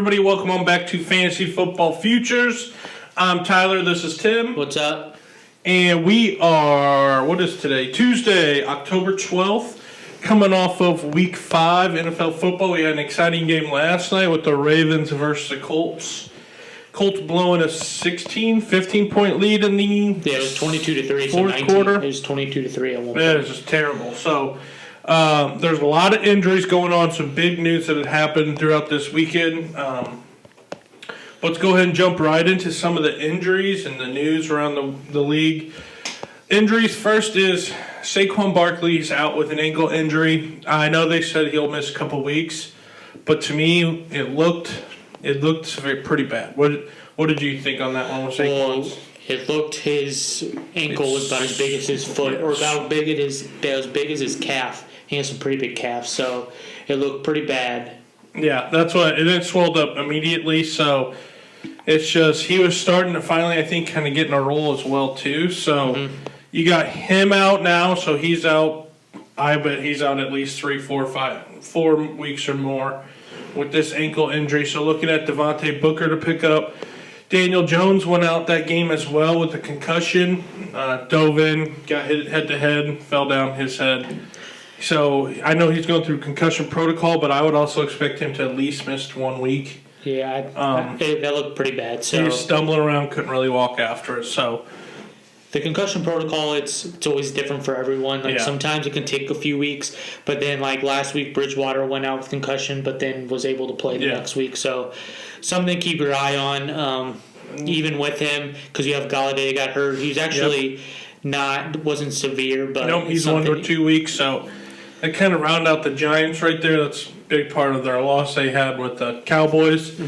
everybody? Welcome on back to Fantasy Football Futures. I'm Tyler. This is Tim. What's up? And we are, what is today? Tuesday, October 12th. Coming off of Week 5 NFL football. We had an exciting game last night with the Ravens versus the Colts. Colts blowing a 15-point lead in the Yeah, it was 22-3. fourth quarter. It was 22-3 at one point. Yeah, it's just terrible. So there's a lot of injuries going on. Some big news that had happened throughout this weekend. Let's go ahead and jump right into some of the injuries and the news around the league. Injuries first is Saquon Barkley's out with an ankle injury. I know they said he'll miss a couple weeks, but to me it looked pretty bad. What did you think on that one with Saquon's? Well, it looked his ankle was about as big as his foot, or about as big as his calf. He has some pretty big calves, so it looked pretty bad. Yeah, that's what it then swelled up immediately. So it's just he was starting to finally, I think, kind of get in a roll as well too. So you got him out now, so he's out. I bet he's out at least 4 weeks or more with this ankle injury. So looking at Devontae Booker to pick up. Daniel Jones went out that game as well with a concussion. Dove in, got hit head-to-head, fell down his head. So I know he's going through concussion protocol, but I would also expect him to at least miss 1 week. Yeah, that looked pretty bad. So he was stumbling around, couldn't really walk after it. So the concussion protocol, it's always different for everyone. Sometimes it can take a few weeks, but then last week Bridgewater went out with concussion, but then was able to play the next week. So something to keep your eye on, even with him, because you have Galladay got hurt. He's actually wasn't severe, but no, he's 1 or 2 weeks. So they kind of round out the Giants right there. That's a big part of their loss they had with the Cowboys.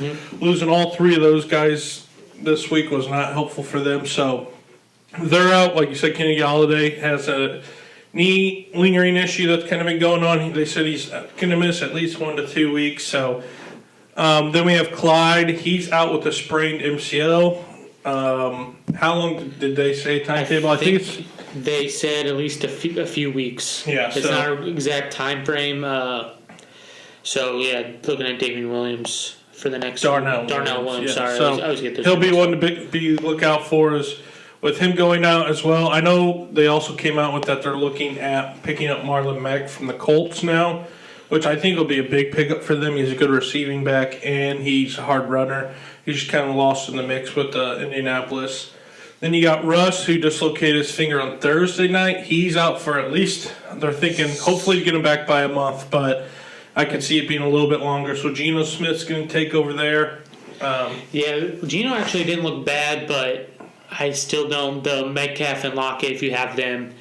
Losing all 3 of those guys this week was not helpful for them. So they're out. Like you said, Kenny Galladay has a knee lingering issue that's kind of been going on. They said he's going to miss at least 1 to 2 weeks. So then we have Clyde. He's out with a sprained MCL. How long did they say timetable? I think they said at least a few weeks. Yeah, it's not an exact time frame. Looking at Damian Williams for the next Darnell Williams. Sorry, so I always get this. He'll be one to be look out for is with him going out as well. I know they also came out with that they're looking at picking up Marlon Mack from the Colts now, which I think will be a big pickup for them. He's a good receiving back and he's a hard runner. He's just kind of lost in the mix with Indianapolis. Then you got Russ, who dislocated his finger on Thursday night. He's out for at least, they're thinking, hopefully to get him back by a month, but I could see it being a little bit longer. So Geno Smith's going to take over there. Geno actually didn't look bad, but I still don't. The Metcalf and Lockett, if you have them,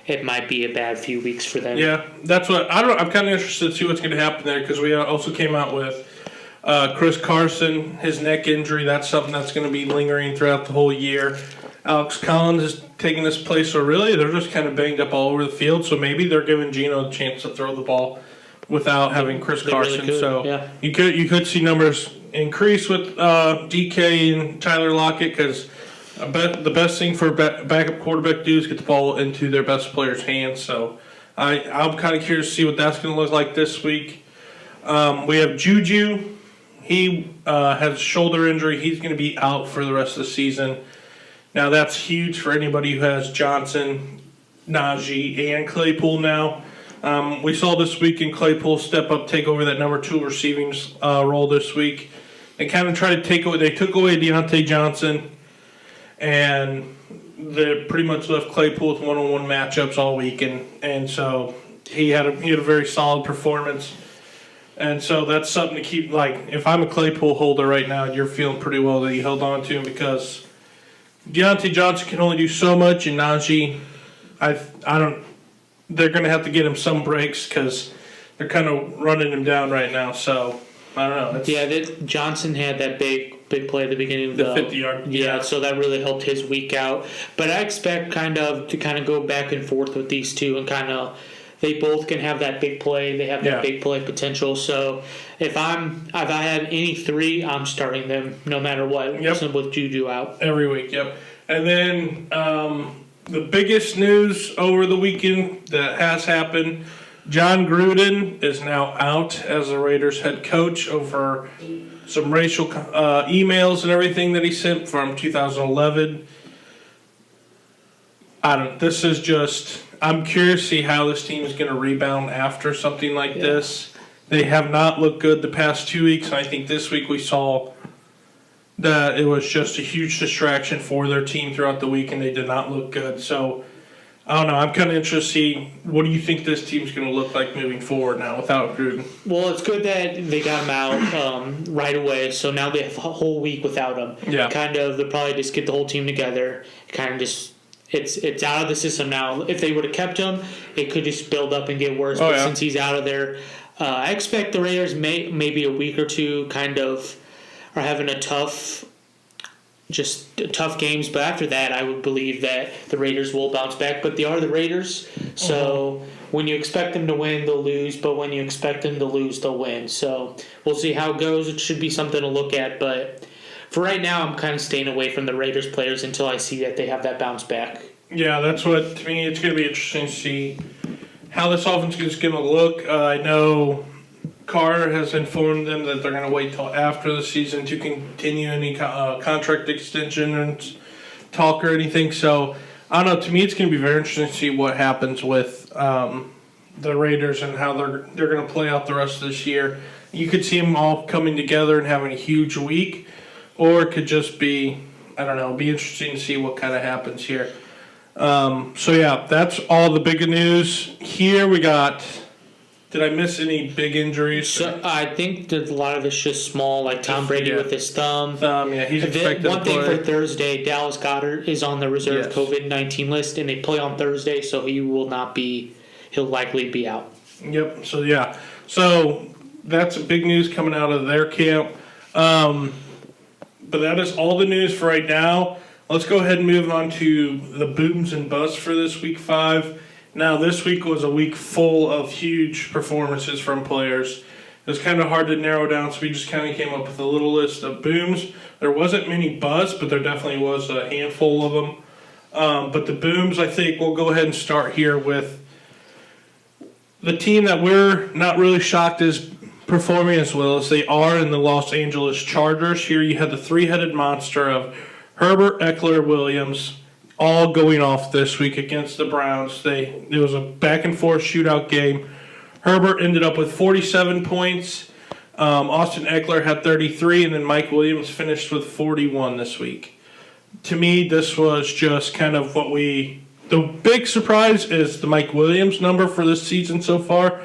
it might be a bad few weeks for them. Yeah, that's what I'm kind of interested to see what's going to happen there because we also came out with Chris Carson, his neck injury. That's something that's going to be lingering throughout the whole year. Alex Collins is taking this place, so really they're just kind of banged up all over the field. So maybe they're giving Geno a chance to throw the ball without having Chris Carson. Really so you could see numbers increase with DK and Tyler Lockett because the best thing for a backup quarterback to do is get the ball into their best player's hands. So I'm kind of curious to see what that's going to look like this week. We have Juju. He has a shoulder injury. He's going to be out for the rest of the season. Now, that's huge for anybody who has Johnson, Najee, and Claypool now. We saw this week in Claypool step up, take over that number 2 receiving role this week. They kind of tried to they took away Deontay Johnson, and they pretty much left Claypool with one-on-one matchups all week, and so he had a very solid performance. And so that's something to keep, if I'm a Claypool holder right now, you're feeling pretty well that you held on to him because Deontay Johnson can only do so much, and Najee, they're going to have to get him some breaks because they're kind of running him down right now. So, I don't know. Johnson had that big play at the beginning of the 50-yard. Yeah, so that really helped his week out. But I expect to go back and forth with these two and they both can have that big play. They have that big play potential. So if I have any 3, I'm starting them no matter what. Yep. With Juju out every week. Yep. And then the biggest news over the weekend that has happened: John Gruden is now out as the Raiders head coach over some racial emails and everything that he sent from 2011. This is just, I'm curious to see how this team is going to rebound after something like this. They have not looked good the past 2 weeks, and I think this week we saw that it was just a huge distraction for their team throughout the week, and they did not look good. So, I don't know. I'm kind of interested to see, what do you think this team's going to look like moving forward now without Gruden? Well, it's good that they got him out right away, so now they have a whole week without him. Yeah. They'll probably just get the whole team together, kind of just... It's out of the system now. If they would have kept him, it could just build up and get worse. But since he's out of there, I expect the Raiders maybe a week or two kind of are having tough games. But after that, I would believe that the Raiders will bounce back. But they are the Raiders, so when you expect them to win, they'll lose. But when you expect them to lose, they'll win. So we'll see how it goes. It should be something to look at, but for right now, I'm kind of staying away from the Raiders players until I see that they have that bounce back. Yeah, that's what, to me, it's going to be interesting to see how this offense is going to look. I know Carr has informed them that they're going to wait till after the season to continue any contract extension and talk or anything. So, I don't know. To me, it's going to be very interesting to see what happens with the Raiders and how they're going to play out the rest of this year. You could see them all coming together and having a huge week. Or it could just be, I don't know, be interesting to see what kind of happens here. That's all the big news. Here we got, did I miss any big injuries? So I think that a lot of it's just small, like Tom Brady with his thumb. He's expected to play. One thing for Thursday, Dallas Goedert is on the reserve COVID-19 list, and they play on Thursday, so he'll likely be out. Yep, so that's a big news coming out of their camp. But that is all the news for right now. Let's go ahead and move on to the booms and busts for this week 5. Now, this week was a week full of huge performances from players. It was kind of hard to narrow down, so we just kind of came up with a little list of booms. There wasn't many busts, but there definitely was a handful of them. But the booms, I think we'll go ahead and start here with the team that we're not really shocked is performing as well as they are in the Los Angeles Chargers. Here you had the three-headed monster of Herbert, Eckler, Williams, all going off this week against the Browns. It was a back-and-forth shootout game. Herbert ended up with 47 points. Austin Eckler had 33, and then Mike Williams finished with 41 this week. To me, this was just kind of the big surprise is the Mike Williams number for this season so far.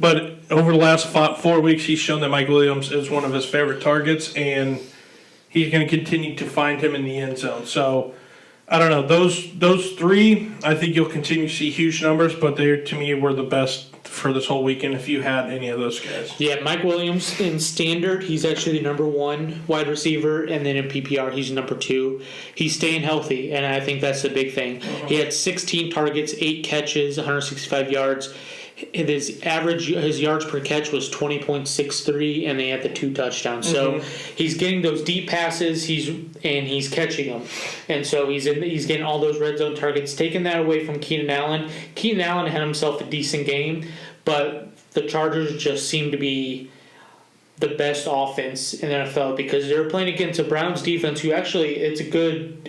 But over the last 4 weeks, he's shown that Mike Williams is one of his favorite targets, and he's going to continue to find him in the end zone. So, I don't know. Those three, I think you'll continue to see huge numbers, but they, to me, were the best for this whole weekend if you had any of those guys. Yeah, Mike Williams in standard, he's actually the number 1 wide receiver, and then in PPR, he's number 2. He's staying healthy, and I think that's the big thing. He had 16 targets, 8 catches, 165 yards. His yards per catch was 20.63, and they had the 2 touchdowns. So he's getting those deep passes, he's catching them, and so he's getting all those red zone targets. Taking that away from Keenan Allen. Keenan Allen had himself a decent game, but the Chargers just seem to be the best offense in the NFL because they're playing against a Browns defense who actually it's a good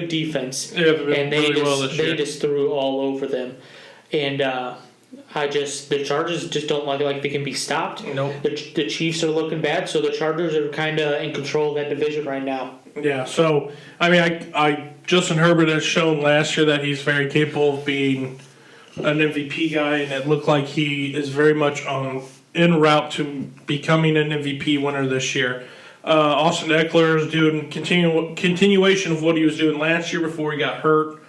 defense, and they just threw all over them, and the Chargers just don't look like they can be stopped. Nope. The Chiefs are looking bad, so the Chargers are kind of in control of that division right now. Yeah, so, I mean, Justin Herbert has shown last year that he's very capable of being an MVP guy, and it looked like he is very much en route to becoming an MVP winner this year. Austin Eckler is doing continuation of what he was doing last year before he got hurt.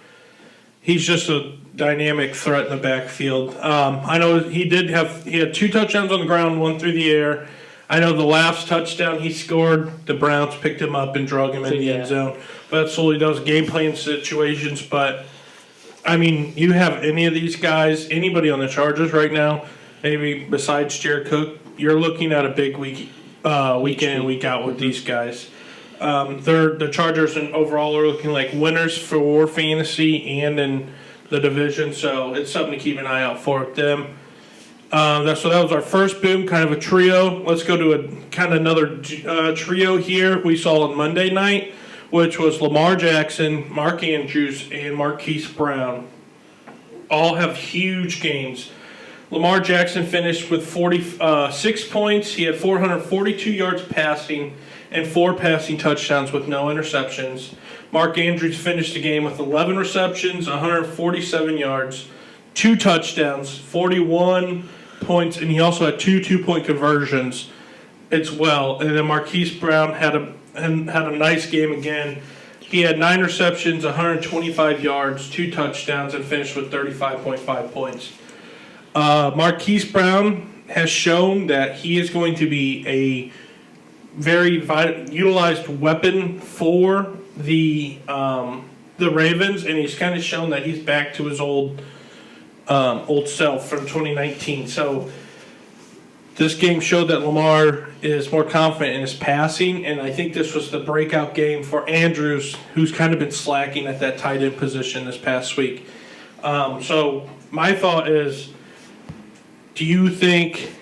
He's just a dynamic threat in the backfield. I know he had 2 touchdowns on the ground, 1 through the air. I know the last touchdown he scored, the Browns picked him up and drug him in the end zone. But that's all he does, game plan situations. But, I mean, you have any of these guys, anybody on the Chargers right now, maybe besides Jared Cook, you're looking at a big week in and week out with these guys. The Chargers and overall are looking like winners for fantasy and in the division, so it's something to keep an eye out for them. That was our first boom, kind of a trio. Let's go to a kind of another trio here we saw on Monday night, which was Lamar Jackson, Mark Andrews, and Marquise Brown. All have huge games. Lamar Jackson finished with 46 points. He had 442 yards passing and 4 passing touchdowns with no interceptions. Mark Andrews finished the game with 11 receptions, 147 yards, 2 touchdowns, 41 points, and he also had 2 two-point conversions as well. And then Marquise Brown had a nice game again. He had 9 receptions, 125 yards, 2 touchdowns, and finished with 35.5 points. Marquise Brown has shown that he is going to be a very utilized weapon for the Ravens, and he's kind of shown that he's back to his old self from 2019. So this game showed that Lamar is more confident in his passing, and I think this was the breakout game for Andrews, who's kind of been slacking at that tight end position this past week. So my thought is, do you think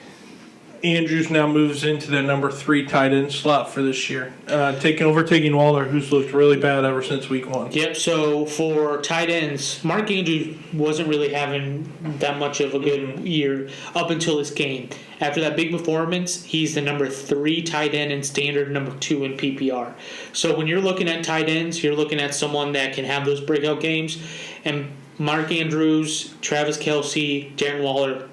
Andrews now moves into the number 3 tight end slot for this year, overtaking Waller, who's looked really bad ever since week 1? Yep. So for tight ends, Mark Andrews wasn't really having that much of a good year up until this game. After that big performance, he's the number 3 tight end in standard, number 2 in PPR. So when you're looking at tight ends, you're looking at someone that can have those breakout games, and Mark Andrews, Travis Kelce, Darren Waller,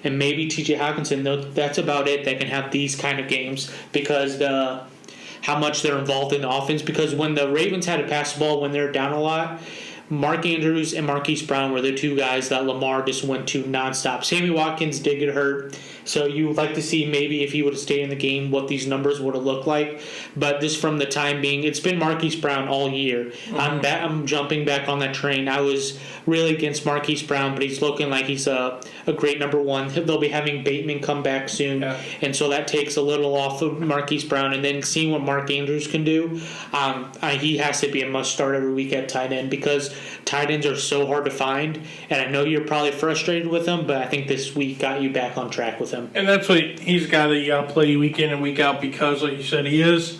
and maybe TJ Hawkinson, that's about it that can have these kind of games because how much they're involved in the offense. Because when the Ravens had to pass the ball when they're down a lot, Mark Andrews and Marquise Brown were the 2 guys that Lamar just went to nonstop. Sammy Watkins did get hurt, so you would like to see maybe if he would have stayed in the game what these numbers would have looked like. But just from the time being, it's been Marquise Brown all year. Mm-hmm. I'm jumping back on that train. I was really against Marquise Brown, but he's looking like he's a great number 1. They'll be having Bateman come back soon, and so that takes a little off of Marquise Brown. And then seeing what Mark Andrews can do, he has to be a must-start every week at tight end because tight ends are so hard to find. And I know you're probably frustrated with them, but I think this week got you back on track with him. And that's what he's a guy that you got to play week in and week out because, like you said, he's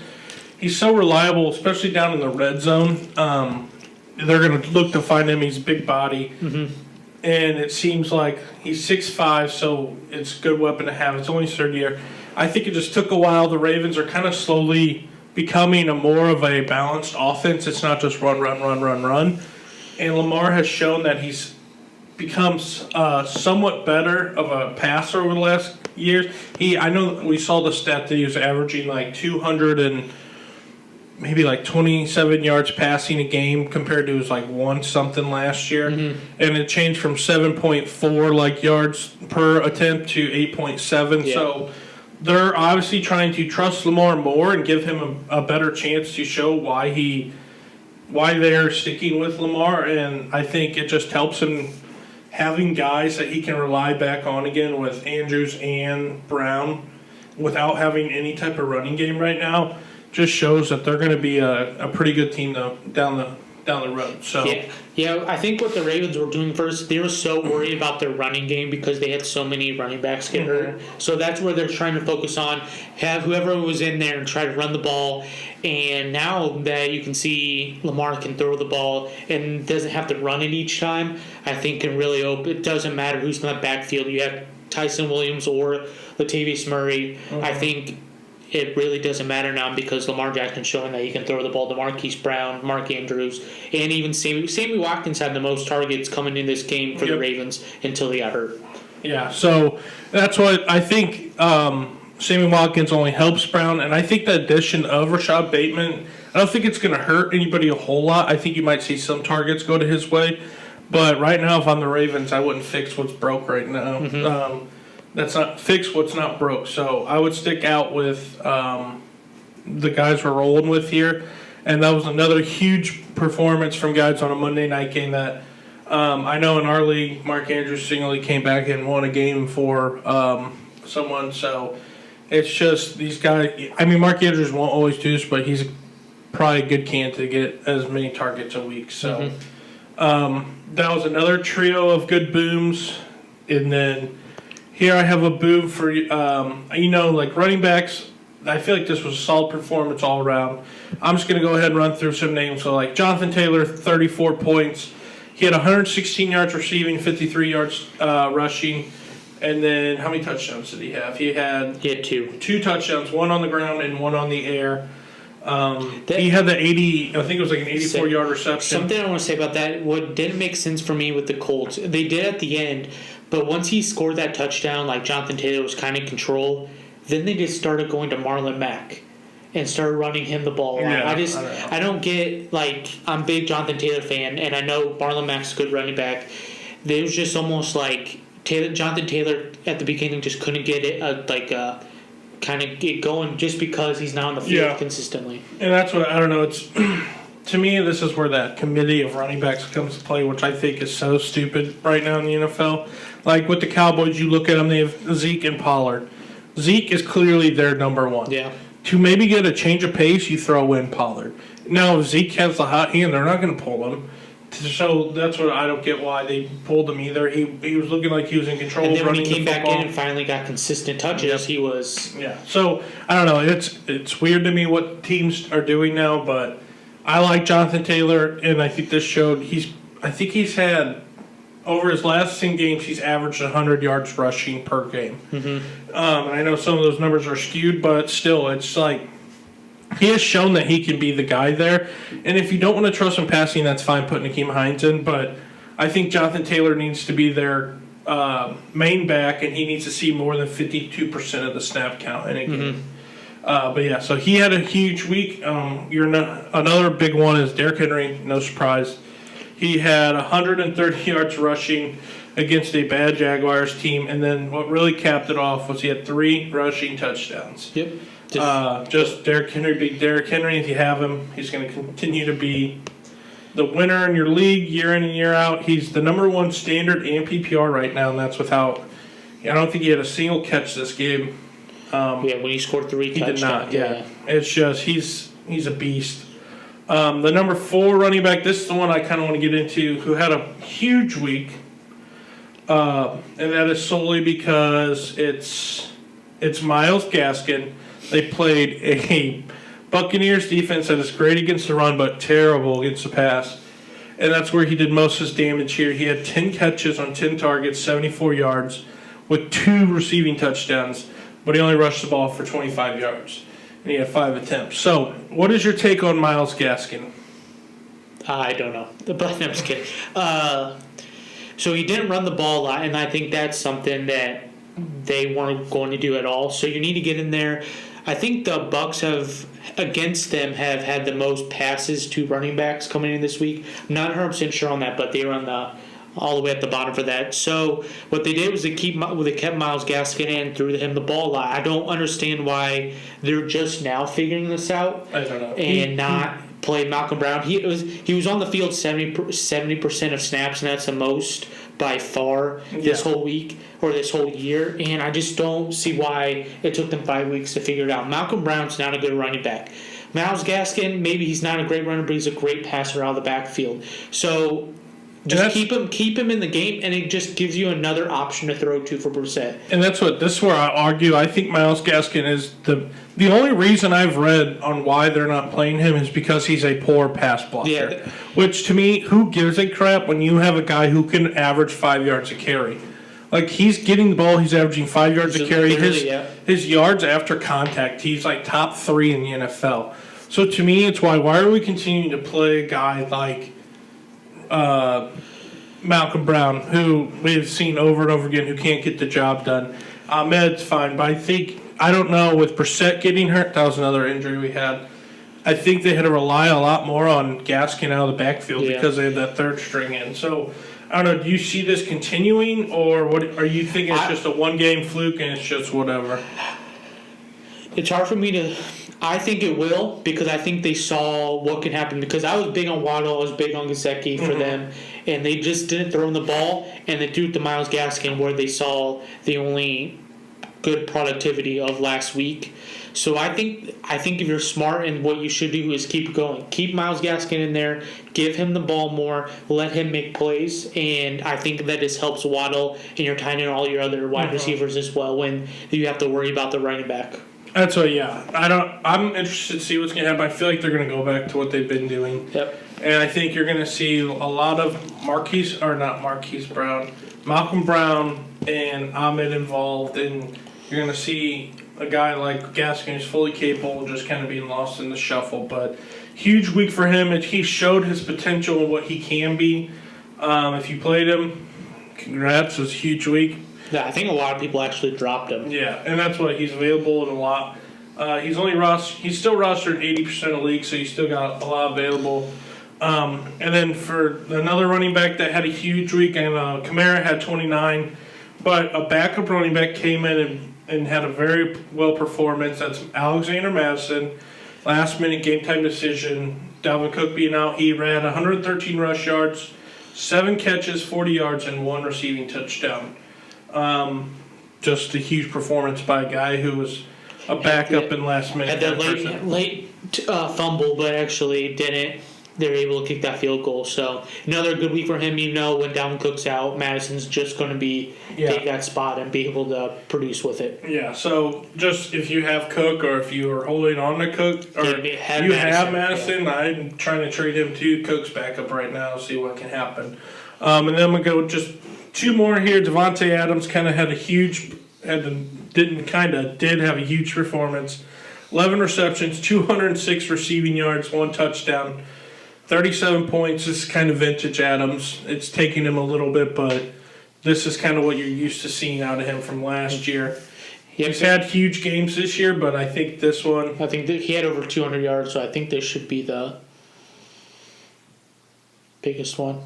so reliable, especially down in the red zone. They're going to look to find him. He's a big body. Mm-hmm. And it seems like he's 6'5", so it's a good weapon to have. It's only his 3rd year. I think it just took a while. The Ravens are kind of slowly becoming more of a balanced offense. It's not just run. And Lamar has shown that he's become somewhat better of a passer over the last years. I know we saw the stat that he was averaging like 200 and maybe like 27 yards passing a game compared to his like 1-something last year. Mm-hmm. And it changed from 7.4 yards per attempt to 8.7. Yeah. So they're obviously trying to trust Lamar more and give him a better chance to show why they're sticking with Lamar. And I think it just helps him having guys that he can rely back on again with Andrews and Brown without having any type of running game right now. Just shows that they're going to be a pretty good team down the road. So yeah, I think what the Ravens were doing first, they were so worried about their running game because they had so many running backs get hurt. So that's where they're trying to focus on, have whoever was in there and try to run the ball. And now that you can see Lamar can throw the ball and doesn't have to run it each time, I think can really open. It doesn't matter who's in that backfield. You have Tyson Williams or Latavius Murray. Mm-hmm. I think it really doesn't matter now because Lamar Jackson's showing that he can throw the ball to Marquise Brown, Mark Andrews, and even Sammy Watkins had the most targets coming in this game for the Ravens until he got hurt. Yeah, so that's what I think. Sammy Watkins only helps Brown, and I think the addition of Rashad Bateman, I don't think it's going to hurt anybody a whole lot. I think you might see some targets go to his way, but right now, if I'm the Ravens, I wouldn't fix what's broke right now. Mm-hmm. That's not fix what's not broke. So I would stick out with the guys we're rolling with here. And that was another huge performance from guys on a Monday night game that I know in our league, Mark Andrews singly came back and won a game for someone. So it's just these guys. I mean, Mark Andrews won't always do this, but he's probably a good candidate to get as many targets a week. So that was another trio of good booms. And then Here I have a boo for like running backs. I feel like this was a solid performance all around. I'm just going to go ahead and run through some names. So, like Jonathan Taylor, 34 points. He had 116 yards receiving, 53 yards rushing. And then how many touchdowns did he have? He had two. Two touchdowns, one on the ground and one on the air. He had the 80, I think it was like an 84-yard reception. Something I want to say about that, what didn't make sense for me with the Colts, they did at the end, but once he scored that touchdown, like Jonathan Taylor was kind of in control, then they just started going to Marlon Mack and started running him the ball. Yeah, I don't get, like, I'm a big Jonathan Taylor fan, and I know Marlon Mack's a good running back. It was just almost like Jonathan Taylor at the beginning just couldn't get it, kind of get going just because he's not on the field consistently. And that's what, I don't know, it's to me, this is where that committee of running backs comes to play, which I think is so stupid right now in the NFL. Like with the Cowboys, you look at them, they have Zeke and Pollard. Zeke is clearly their number one. Yeah. To maybe get a change of pace, you throw in Pollard. Now, if Zeke has the hot hand, they're not going to pull him. So that's what I don't get why they pulled him either. He was looking like he was in control. And then when running he came the back in and finally got consistent touches, he was. Yeah. So I don't know. It's weird to me what teams are doing now, but I like Jonathan Taylor, and I think this showed I think he's had over his last 10 games he's averaged 100 yards rushing per game. Mm-hmm. I know some of those numbers are skewed, but still, it's like. He has shown that he can be the guy there. And if you don't want to trust him passing, that's fine putting Akeem Hines in. But I think Jonathan Taylor needs to be their main back, and he needs to see more than 52% of the snap count in a game. But yeah, so he had a huge week. Another big one is Derrick Henry, no surprise. He had 130 yards rushing against a bad Jaguars team. And then what really capped it off was he had 3 rushing touchdowns. Yep. Just Derrick Henry, big Derrick Henry. If you have him, he's going to continue to be the winner in your league year in and year out. He's the number one standard and PPR right now, and that's without. I don't think he had a single catch this game. When he scored 3 touchdowns. He did not. Yeah, it's just he's a beast. The number 4 running back. This is the one I kind of want to get into. Who had a huge week, and that is solely because it's Myles Gaskin. They played a Buccaneers defense that is great against the run, but terrible against the pass. And that's where he did most of his damage here. He had 10 catches on 10 targets, 74 yards, with 2 receiving touchdowns, but he only rushed the ball for 25 yards. And he had 5 attempts. So, what is your take on Myles Gaskin? I don't know. But I'm just kidding. So he didn't run the ball a lot, and I think that's something that they weren't going to do at all. So you need to get in there. I think the Bucs have had the most passes to running backs coming in this week. I'm not 100% sure on that, but they were all the way at the bottom for that. So what they did was they kept Myles Gaskin in, threw him the ball a lot. I don't understand why they're just now figuring this out. I don't know. And not play Malcolm Brown. He was on the field 70% of snaps, and that's the most by far this whole week or this whole year, and I just don't see why it took them 5 weeks to figure it out. Malcolm Brown's not a good running back. Myles Gaskin, maybe he's not a great runner, but he's a great passer out of the backfield. So just keep him in the game, and it just gives you another option to throw to for Brissett. And this is where I argue. I think Myles Gaskin is the only reason I've read on why they're not playing him is because he's a poor pass blocker. Yeah. Which to me, who gives a crap when you have a guy who can average 5 yards a carry? Like he's getting the ball, he's averaging 5 yards a carry. His yards after contact, he's like top 3 in the NFL. So to me, it's why are we continuing to play a guy like Malcolm Brown, who we've seen over and over again, who can't get the job done. Ahmed's fine, but I don't know, with Brissett getting hurt, that was another injury we had. I think they had to rely a lot more on Gaskin out of the backfield because they had that third string in. So, I don't know, do you see this continuing, or what? Are you thinking it's just a one-game fluke and it's just whatever? It's hard for me to... I think it will, because I think they saw what can happen. Because I was big on Waddle, I was big on Gesicki for them, and they just didn't throw him the ball, and they threw it to Myles Gaskin, where they saw the only good productivity of last week. So I think if you're smart, and what you should do is keep going. Keep Myles Gaskin in there. Give him the ball more. Let him make plays. And I think that this helps Waddle, and you're tying in all your other wide receivers as well when you have to worry about the running back. That's what, yeah. I'm interested to see what's going to happen. I feel like they're going to go back to what they've been doing. Yep. And I think you're going to see a lot of Malcolm Brown and Ahmed involved, and you're going to see a guy like Gaskin who's fully capable just kind of being lost in the shuffle. But huge week for him. He showed his potential and what he can be. If you played him, congrats. It was a huge week. Yeah, I think a lot of people actually dropped him. Yeah, and that's why he's available in a lot. He's still rostered 80% of leagues, so he's still got a lot available. And then for another running back that had a huge week, and Kamara had 29, but a backup running back came in and had a very well performance. That's Alexander Madison. Last minute game time decision. Dalvin Cook being out, he ran 113 rush yards, 7 catches, 40 yards, and 1 receiving touchdown. Just a huge performance by a guy who was a backup in last minute. Had that late fumble, but actually didn't. They were able to kick that field goal. So another good week for him. When Dalvin Cook's out, Madison's just going to take that spot and be able to produce with it. Yeah. So just if you have Cook, or if you are holding on to Cook, or have Madison, yeah. I'm trying to trade him too. Cook's backup right now. See what can happen. And then we go just 2 more here. Devontae Adams kind of had did have a huge performance. 11 receptions, 206 receiving yards, 1 touchdown, 37 points. This is kind of vintage Adams. It's taking him a little bit, but this is kind of what you're used to seeing out of him from last year. He's had huge games this year, but I think this one... I think that he had over 200 yards, so I think this should be the biggest one.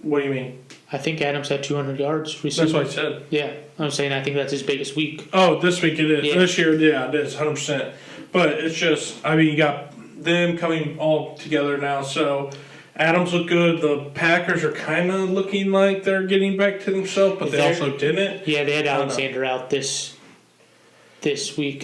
What do you mean? I think Adams had 200 yards receiving. That's what I said. Yeah, I'm saying I think that's his biggest week. Oh, this week it is. Yeah. This year, yeah, it is, 100%. But it's just, you got them coming all together now. So Adams looked good. The Packers are kind of looking like they're getting back to themselves, but they also didn't. Yeah, they had Alexander out this week.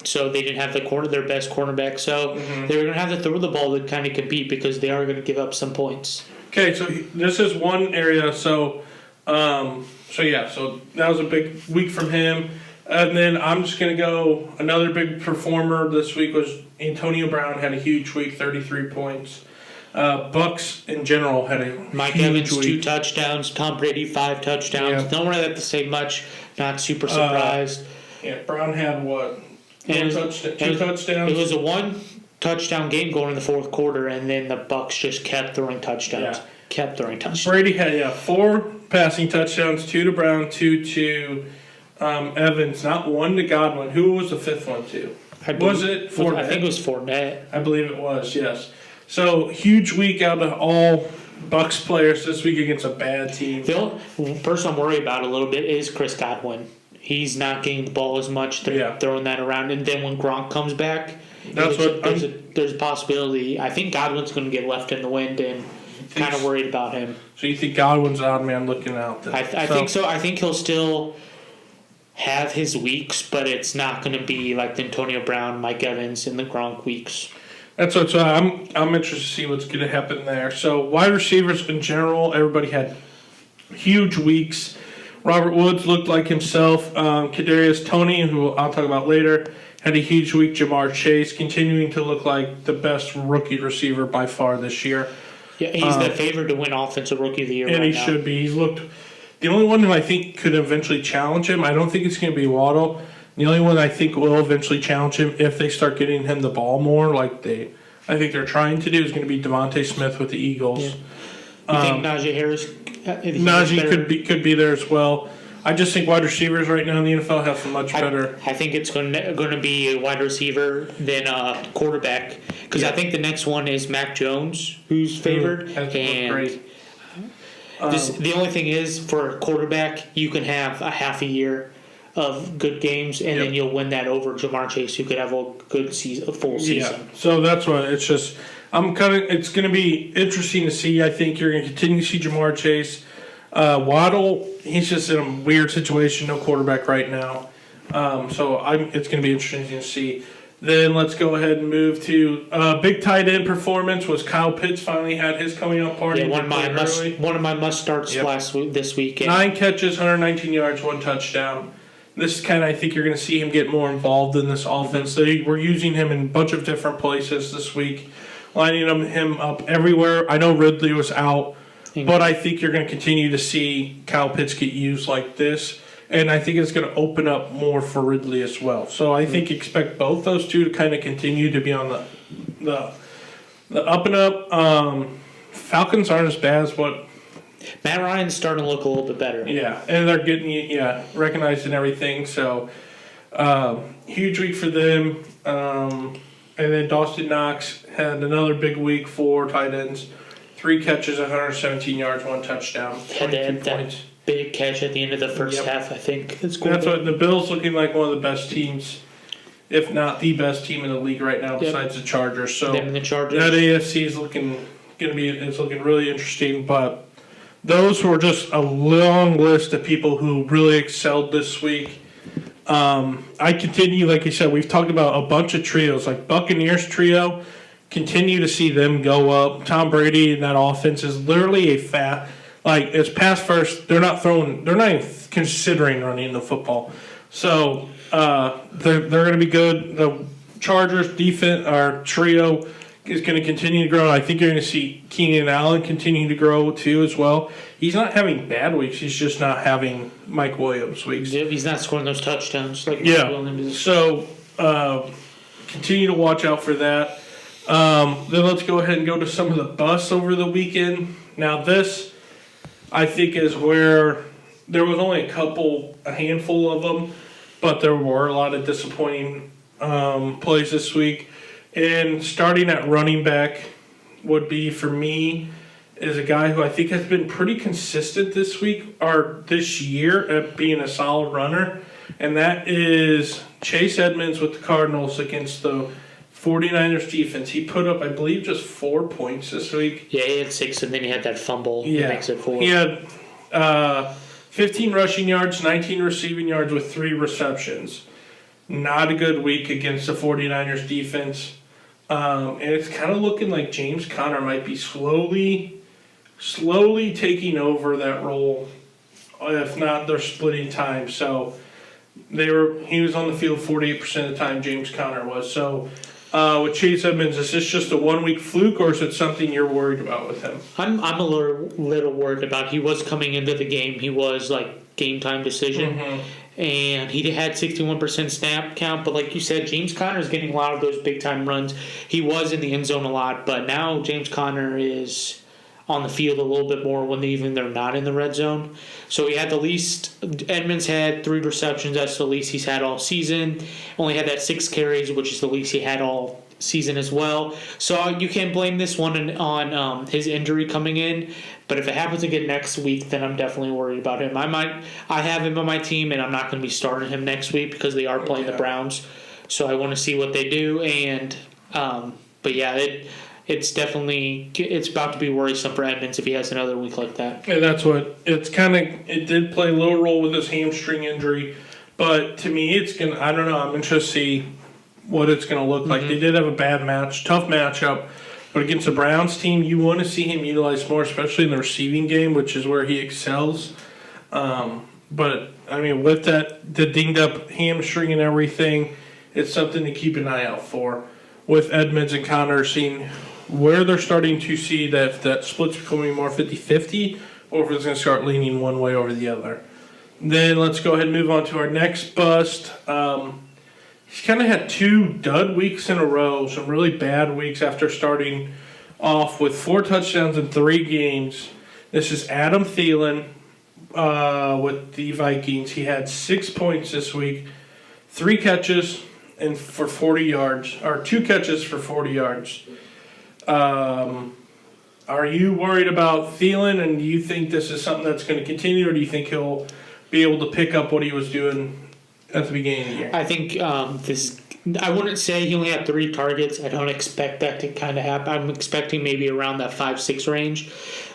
So they didn't have their best cornerback. So they were going to have to throw the ball to kind of compete because they are going to give up some points. Okay, so this is one area. So that was a big week from him. And then I'm just going to go, another big performer this week was Antonio Brown. Had a huge week, 33 points. Bucks in general had a Mike huge Evans, week. 2 touchdowns. Tom Brady, 5 touchdowns. Yeah. Don't really have to say much. Not super surprised. Brown had what? 2 touchdowns? It was a 1 touchdown game going in the 4th quarter, and then the Bucks just kept throwing touchdowns. Yeah. Kept throwing touchdowns. Brady had 4 passing touchdowns, 2 to Brown, 2 to Evans, not 1 to Godwin. Who was the 5th one to? Was it Fournette? I think it was Fournette. I believe it was, yes. So huge week out of all Bucks players this week against a bad team. The only person I'm worried about a little bit is Chris Godwin. He's not getting the ball as much. They're throwing that around, and then when Gronk comes back, there's a possibility. I think Godwin's going to get left in the wind, and kind of worried about him. So you think Godwin's odd man looking out? I think so. I think he'll still have his weeks, but it's not going to be like the Antonio Brown, Mike Evans, and the Gronk weeks. That's what I'm interested to see what's going to happen there. So wide receivers in general, everybody had huge weeks. Robert Woods looked like himself. Kadarius Toney, who I'll talk about later, had a huge week. Jamar Chase continuing to look like the best rookie receiver by far this year. Yeah, he's the favorite to win Offensive Rookie of the Year and he should be. He's looked... The only one who I think could eventually challenge him, I don't think it's going to be Waddle. The only one I think will eventually challenge him if they start getting him the ball more, I think they're trying to do, is going to be Devontae Smith with the Eagles. Yeah. You think Najee Harris? Najee could be there as well. I just think wide receivers right now in the NFL have some much better. I think it's going to be a wide receiver than a quarterback, because I think the next one is Mac Jones, who's favored. Great. The only thing is, for a quarterback, you can have a half a year of good games, and then you'll win that over Jamar Chase, who could have a good season, a full season. Yeah. So that's what it's just. It's going to be interesting to see. I think you're going to continue to see Jamar Chase. Waddle, he's just in a weird situation. No quarterback right now. So it's going to be interesting to see. Then let's go ahead and move to big tight end performance was Kyle Pitts finally had his coming up party. Yeah, one of my must starts this weekend. 9 catches, 119 yards, 1 touchdown. This is kind of, I think you're going to see him get more involved in this offense. We're using him in a bunch of different places this week, lining him up everywhere. I know Ridley was out, but I think you're going to continue to see Kyle Pitts get used like this. And I think it's going to open up more for Ridley as well. So I think expect both those two to kind of continue to be on the up and up. Falcons aren't as bad as what Matt Ryan's starting to look a little bit better. Yeah, and they're getting recognized and everything. So huge week for them. And then Dawson Knox had another big week for tight ends. 3 catches, 117 yards, 1 touchdown, 22 points. Big catch at the end of the first half, I think. That's what the Bills looking like one of the best teams, if not the best team in the league right now, besides the Chargers. So them and the Chargers. That AFC is looking really interesting. But those were just a long list of people who really excelled this week. I continue, like you said, we've talked about a bunch of trios, like Buccaneers trio. Continue to see them go up. Tom Brady and that offense is literally it's pass first. They're not even considering running the football. So they're going to be good. The Chargers defense, our trio, is going to continue to grow. I think you're going to see Keenan Allen continue to grow too as well. He's not having bad weeks. He's just not having Mike Williams weeks. Yeah, he's not scoring those touchdowns. So continue to watch out for that. Then let's go ahead and go to some of the busts over the weekend. Now this, I think, is where there was only a handful of them, but there were a lot of disappointing plays this week. And starting at running back would be, for me, is a guy who I think has been pretty consistent this week or this year at being a solid runner, and that is Chase Edmonds with the Cardinals against the 49ers defense. He put up, I believe, just 4 points this week. Yeah, he had 6, and then he had that fumble that makes it 4. He had 15 rushing yards, 19 receiving yards with 3 receptions. Not a good week against the 49ers defense. And it's kind of looking like James Conner might be slowly taking over that role. If not, they're splitting time. So he was on the field 48% of the time, James Conner was. So with Chase Edmonds, is this just a 1 week fluke, or is it something you're worried about with him? I'm a little worried about. He was coming into the game. He was like game time decision. Mm-hmm. And he had 61% snap count, but like you said, James Conner is getting a lot of those big-time runs. He was in the end zone a lot, but now James Conner is on the field a little bit more when they're not in the red zone. So he had the least. Edmonds had 3 receptions. That's the least he's had all season. Only had that 6 carries, which is the least he had all season as well. So you can't blame this one on his injury coming in. But if it happens again next week, then I'm definitely worried about him. I have him on my team, and I'm not going to be starting him next week because they are playing the Browns. So I want to see what they do. And but yeah, it's about to be worrisome for Edmonds if he has another week like that. And that's what it did play a little role with his hamstring injury. But to me, I don't know. I'm interested to see what it's going to look like. They did have a tough matchup. But against the Browns team, you want to see him utilized more, especially in the receiving game, which is where he excels. But, I mean, with the dinged-up hamstring and everything, it's something to keep an eye out for. With Edmonds and Conner, seeing where they're starting to see that split's becoming more 50-50, or if it's going to start leaning one way over the other. Then let's go ahead and move on to our next bust. He's kind of had 2 dud weeks in a row, some really bad weeks after starting off with 4 touchdowns in 3 games. This is Adam Thielen with the Vikings. He had 6 points this week, 3 catches and for 40 yards, or 2 catches for 40 yards. Are you worried about Thielen, and do you think this is something that's going to continue, or do you think he'll be able to pick up what he was doing at the beginning of the year? I think I wouldn't say he only had 3 targets. I don't expect that to kind of happen. I'm expecting maybe around that 5-6 range.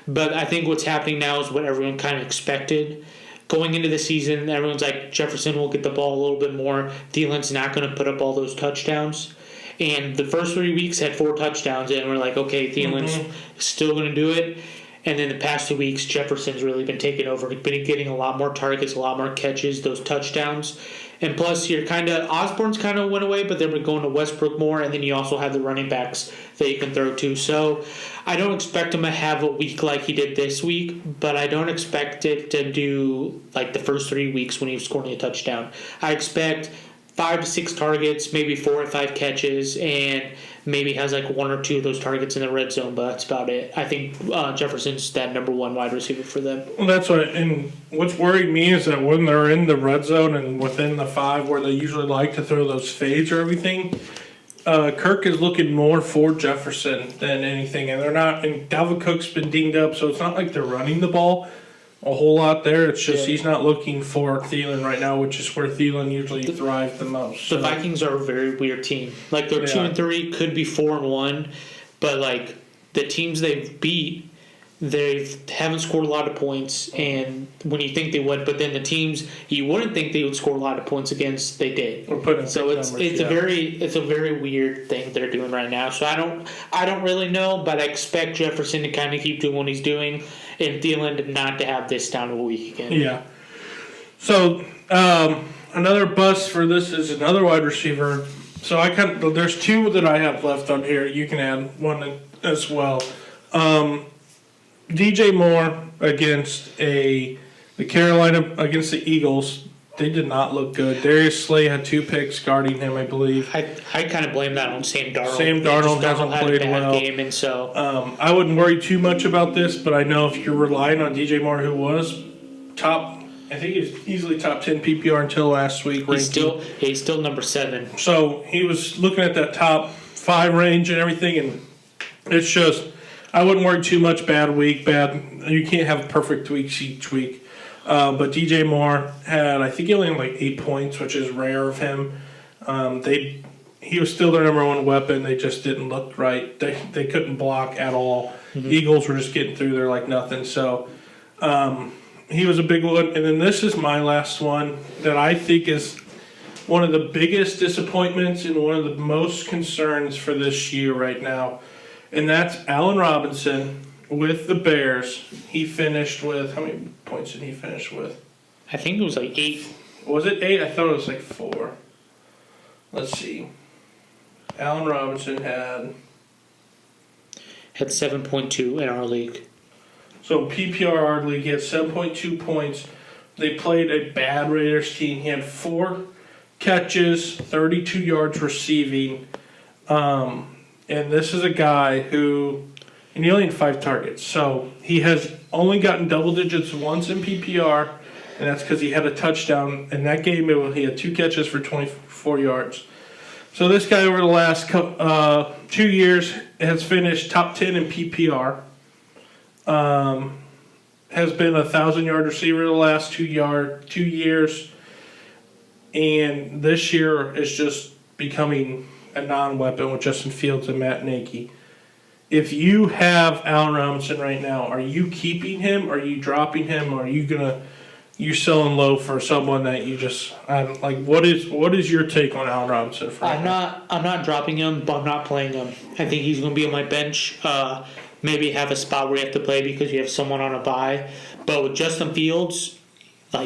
But I think what's happening now is what everyone kind of expected. going into the season, everyone's like, Jefferson will get the ball a little bit more. Thielen's not going to put up all those touchdowns. And the first 3 weeks had 4 touchdowns, and we're like, okay, Thielen's still going to do it. And then the past 2 weeks, Jefferson's really been taking over. He's been getting a lot more targets, a lot more catches, those touchdowns. And plus, Osborne's kind of went away, but then we're going to Westbrook more, and then you also have the running backs that you can throw to. So I don't expect him to have a week like he did this week, but I don't expect it to do like the first 3 weeks when he was scoring a touchdown. I expect 5 to 6 targets, maybe 4 or 5 catches, and maybe has like 1 or 2 of those targets in the red zone, but that's about it. I think Jefferson's that number 1 wide receiver for them. Well, that's what. And what's worried me is that when they're in the red zone and within the 5, where they usually like to throw those fades or everything, Kirk is looking more for Jefferson than anything, and they're not. And Dalvin Cook's been dinged up, so it's not like they're running the ball a whole lot there. It's just he's not looking for Thielen right now, which is where Thielen usually thrives the most. The Vikings are a very weird team. Like they're 2-3, could be 4-1, but like the teams they've beat, they haven't scored a lot of points. And when you think they would, but then the teams you wouldn't think they would score a lot of points against, they did. So it's a very weird thing they're doing right now. So I don't really know, but I expect Jefferson to kind of keep doing what he's doing, and Thielen not to have this down to a week again. Yeah. So another bust for this is another wide receiver. So there's 2 that I have left on here. You can add one as well. DJ Moore against the Eagles. They did not look good. Darius Slay had 2 picks guarding him, I believe. I kind of blame that on Sam Darnold. Sam Darnold hasn't played well. Game, and so I wouldn't worry too much about this, but I know if you're relying on DJ Moore, who was I think he was easily top 10 PPR until last week. He's still number 7. So he was looking at that top 5 range and everything, and it's just I wouldn't worry too much. You can't have perfect weeks each week. But DJ Moore I think he only had like 8 points, which is rare of him. He was still their number 1 weapon. They just didn't look right. They couldn't block at all. Mm-hmm. Eagles were just getting through there like nothing. So he was a big one. And then this is my last one that I think is one of the biggest disappointments and one of the most concerns for this year right now. And that's Allen Robinson with the Bears. He finished with, how many points did he finish with? I think it was like 8. Was it 8? I thought it was like 4. Let's see. Allen Robinson had 7.2 in our league. So PPR league, he had 7.2 points. They played a bad Raiders team. He had 4 catches, 32 yards receiving. And this is a guy and he only had 5 targets. So he has only gotten double digits once in PPR, and that's because he had a touchdown. In that game, he had 2 catches for 24 yards. So this guy over the last 2 years has finished top 10 in PPR. Has been a 1,000-yard receiver the last 2 years. And this year is just becoming a non-weapon with Justin Fields and Matt Nagy. If you have Allen Robinson right now, are you keeping him? Are you dropping him? Or are you selling low for someone that you just what is your take on Allen Robinson? I'm not dropping him, but I'm not playing him. I think he's going to be on my bench. Maybe have a spot where you have to play because you have someone on a bye. But with Justin Fields,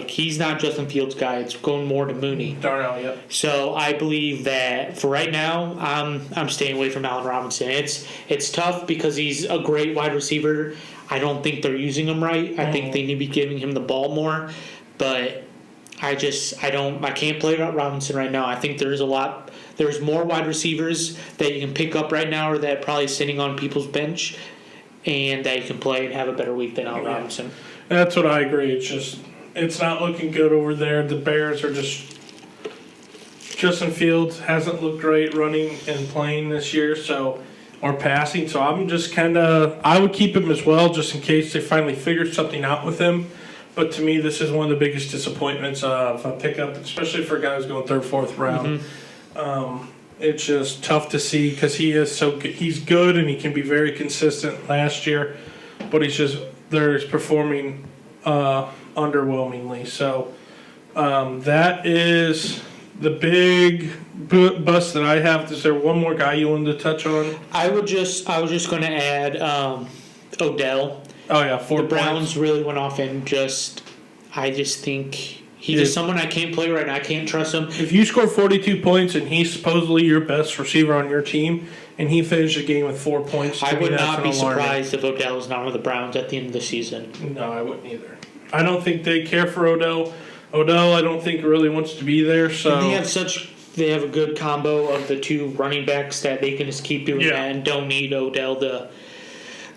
he's not Justin Fields' guy. It's going more to Mooney. Darnell, yep. So I believe that for right now, I'm staying away from Allen Robinson. It's tough because he's a great wide receiver. I don't think they're using him right. I think they need to be giving him the ball more. But I can't play Robinson right now. I think there's more wide receivers that you can pick up right now, or that probably sitting on people's bench, and that you can play and have a better week than Allen Robinson. That's what I agree. It's not looking good over there. The Bears are Justin Fields hasn't looked great running and playing this year, or passing. So I'm just I would keep him as well, just in case they finally figure something out with him. But to me, this is one of the biggest disappointments of a pickup, especially for a guy who's going 3rd, 4th round. Mm-hmm. It's just tough to see because he's good and he can be very consistent last year, but he's performing underwhelmingly. So that is the big bust that I have. Is there one more guy you wanted to touch on? I was just going to add Odell. Oh yeah, 4 The Browns really went off and I just think he's just someone I can't play right now. I can't trust him. If you score 42 points and he's supposedly your best receiver on your team, and he finished the game with 4 points, I would not be surprised if Odell is not with the Browns at the end of the season. No, I wouldn't either. I don't think they care for Odell. Odell, I don't think really wants to be there. So and they have a good combo of the two running backs that they can just keep doing that and don't need Odell to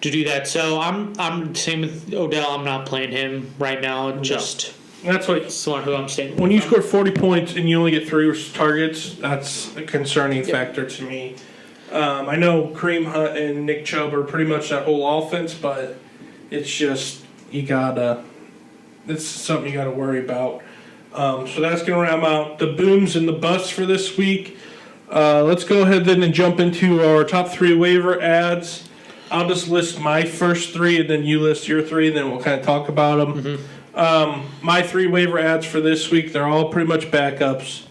do that. So I'm same with Odell. I'm not playing him right now. That's who I'm staying with. When you score 40 points and you only get 3 targets, that's a concerning factor to me. I know Kareem Hunt and Nick Chubb are pretty much that whole offense, but it's just it's something you gotta worry about. So that's gonna round out the booms and the busts for this week. Let's go ahead then and jump into our top 3 waiver ads. I'll just list my first 3, and then you list your 3, and then we'll kind of talk about them. Mm-hmm. My 3 waiver ads for this week, they're all pretty much backups.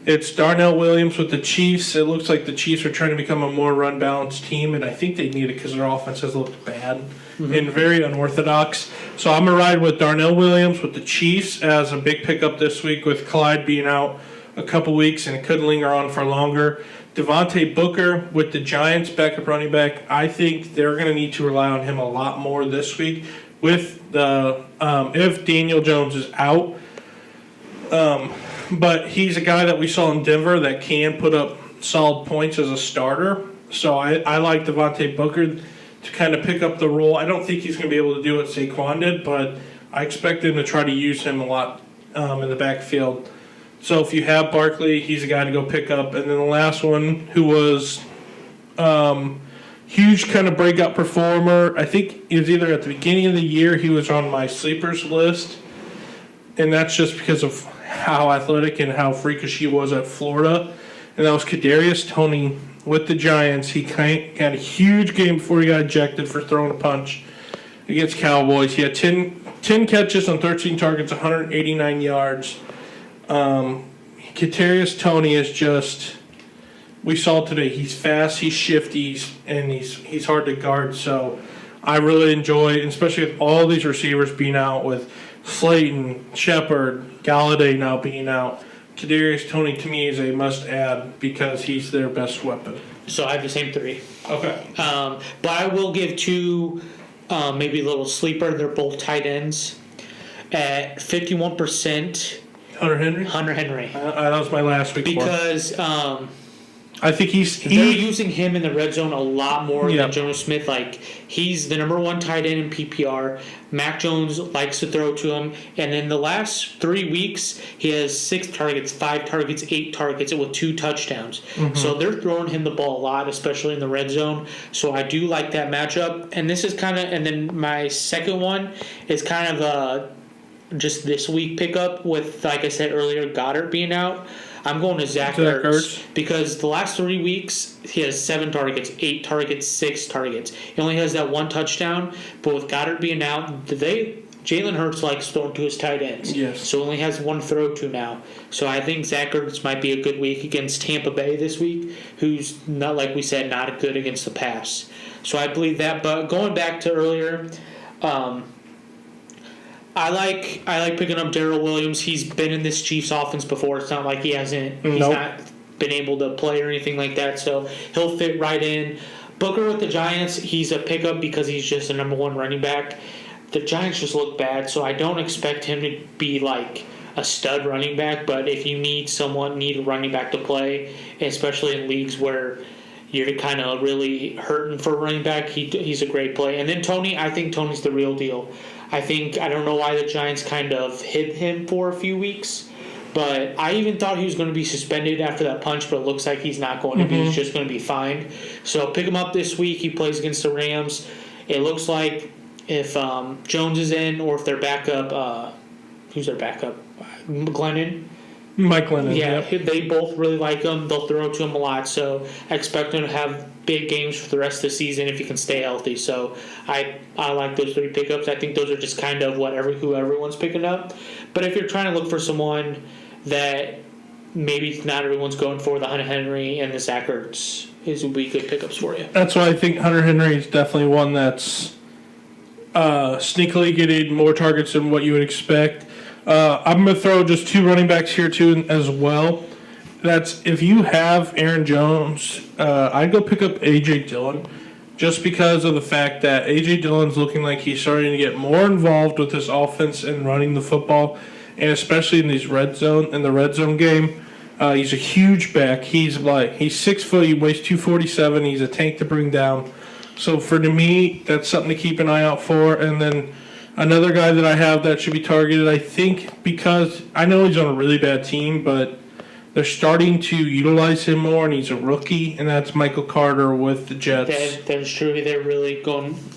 It's Darnell Williams with the Chiefs. It looks like the Chiefs are trying to become a more run-balanced team, and I think they need it because their offense has looked bad and very unorthodox. So I'm going to ride with Darnell Williams with the Chiefs as a big pickup this week, with Clyde being out a couple weeks, and it could linger on for longer. Devontae Booker with the Giants, backup running back. I think they're going to need to rely on him a lot more this week with the if Daniel Jones is out. But he's a guy that we saw in Denver that can put up solid points as a starter. So I like Devontae Booker to kind of pick up the role. I don't think he's going to be able to do what Saquon did, but I expect them to try to use him a lot in the backfield. So if you have Barkley, he's a guy to go pick up. And then the last one, who was huge kind of breakout performer. I think it was either at the beginning of the year he was on my sleepers list. And that's just because of how athletic and how freakish he was at Florida. And that was Kadarius Toney with the Giants. He had a huge game before he got ejected for throwing a punch against Cowboys. He had 10 catches on 13 targets, 189 yards. Kadarius Toney is just, we saw today, he's fast, he's shifty, and he's hard to guard. So I really enjoy, especially with all these receivers being out, with Slayton, Shepard, Galladay now being out. Kadarius Toney to me is a must-add because he's their best weapon. So I have the same 3. Okay. But I will give 2, maybe a little sleeper. They're both tight ends at 51%. Hunter Henry. That was my last week. Because I think they're using him in the red zone a lot more than Jonas Smith. Like, he's the number 1 tight end in PPR. Mac Jones likes to throw to him. And in the last 3 weeks, he has 6 targets, 5 targets, 8 targets, with 2 touchdowns. Mm-hmm. So they're throwing him the ball a lot, especially in the red zone. So I do like that matchup. And this is kind of, and then my second one is kind of just this week pickup with, like I said earlier, Goddard being out. I'm going to Zach Ertz because the last 3 weeks he has 7 targets, 8 targets, 6 targets. He only has that 1 touchdown, but with Goddard being out, Jalen Hurts likes throwing to his tight ends. Yes. So only has 1 throw to now. So I think Zach Ertz might be a good week against Tampa Bay this week, who's not, like we said, not good against the pass. So I believe that. But going back to earlier, I like picking up Darrell Williams. He's been in this Chiefs offense before. It's not like he's not been able to play or anything like that. So he'll fit right in. Booker with the Giants, he's a pickup because he's just a number 1 running back. The Giants just look bad, so I don't expect him to be like a stud running back. But if you need a running back to play, especially in leagues where you're kind of really hurting for a running back, he's a great play. And then Toney, I think Toney's the real deal. I don't know why the Giants kind of hid him for a few weeks, but I even thought he was going to be suspended after that punch, but it looks like he's not going to be. He's just going to be fined. So pick him up this week. He plays against the Rams. It looks like if Jones is in or if their backup, who's their backup? Glennon? Mike Glennon. Yeah, they both really like him. They'll throw to him a lot, so I expect him to have big games for the rest of the season if he can stay healthy. So I like those 3 pickups. I think those are just kind of who everyone's picking up. But if you're trying to look for someone that maybe not everyone's going for, the Hunter Henry and the Zach Ertz would be good pickups for you. That's why I think Hunter Henry is definitely one that's sneakily getting more targets than what you would expect. I'm going to throw just 2 running backs here too as well. That's if you have Aaron Jones, I'd go pick up A.J. Dillon just because of the fact that A.J. Dillon's looking like he's starting to get more involved with this offense and running the football, and especially in the red zone game. He's a huge back. He's 6 foot. He weighs 247. He's a tank to bring down. So for me, that's something to keep an eye out for. And then another guy that I have that should be targeted, I think, because I know he's on a really bad team, but they're starting to utilize him more, and he's a rookie, and that's Michael Carter with the Jets. That's true. They're really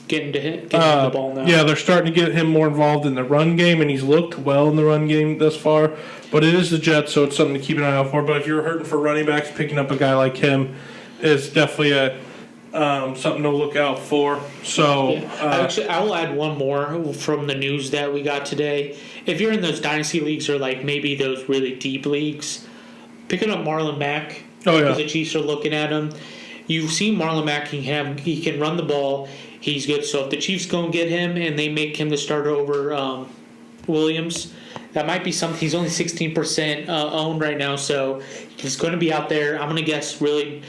getting him the ball now. Yeah, they're starting to get him more involved in the run game, and he's looked well in the run game thus far. But it is the Jets, so it's something to keep an eye out for. But if you're hurting for running backs, picking up a guy like him is definitely something to look out for. So I will add one more from the news that we got today. If you're in those dynasty leagues or like maybe those really deep leagues, picking up Marlon Mack because the Chiefs are looking at him. You've seen Marlon Mack. He can run the ball. He's good. So if the Chiefs go and get him and they make him the starter over Williams, that might be something. He's only 16% owned right now, so he's going to be out there. I'm going to guess really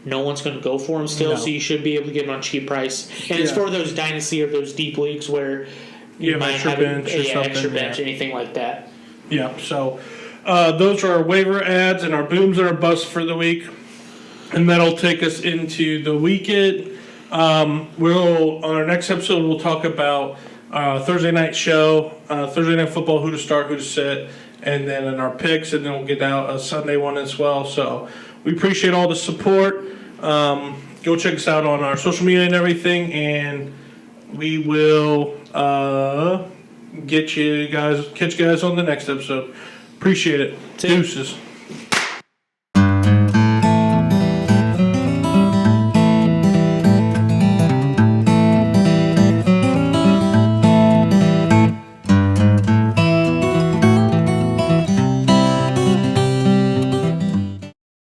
no one's going to go for him still, so you should be able to get him on a cheap price. And it's for those dynasty or those deep leagues where you might have extra bench, anything like that. Yeah, so those are our waiver ads and our booms and our busts for the week. And that'll take us into the weekend. On our next episode, we'll talk about Thursday night show, Thursday night football, who to start, who to sit, and then in our picks, and then we'll get out a Sunday one as well. So we appreciate all the support. Go check us out on our social media and everything, and we will catch you guys on the next episode. Appreciate it. Deuces.